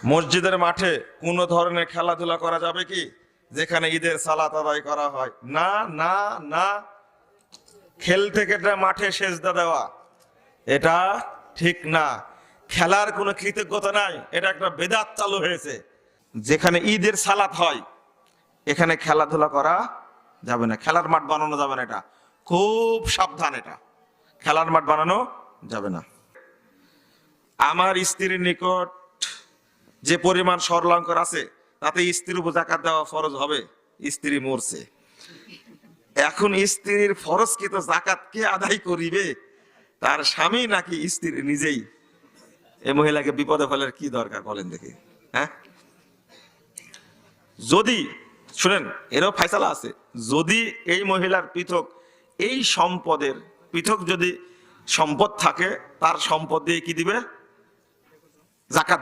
মসজিদের মাঠে কোনো ধরনের খেলাধুলা করা যাবে কি যেখানে ঈদের সালাত আদায় করা হয়? না না না। খেলতে খেলতে মাঠে সেজদা দেওয়া এটা ঠিক না। খেলার কোনো কৃতজ্ঞতা নাই, এটা একটা বেদাত চালু হয়েছে। যেখানে ঈদের সালাত হয় এখানে খেলাধুলা করা যাবে না, খেলার মাঠ বানানো যাবে না, এটা খুব সাবধান। এটা খেলার মাঠ বানানো যাবে না। আমার স্ত্রীর নিকট যে পরিমাণ স্বর্ণালঙ্কার আছে তাতে স্ত্রীর উপর যাকাত দেওয়া ফরজ হবে। স্ত্রী মরছে, এখন স্ত্রীর ফরজকৃত যাকাত কে আদায় করিবে? তার স্বামী নাকি স্ত্রী নিজেই? এই মহিলাকে বিপদে ফেলার কি দরকার বলেন দেখি? হ্যাঁ, যদি শুনেন, এরও ফায়সালা আছে, যদি এই মহিলার পৃথক এই সম্পদের পৃথক যদি সম্পদ থাকে তার সম্পদ দিয়ে কি দিবে? যাকাত।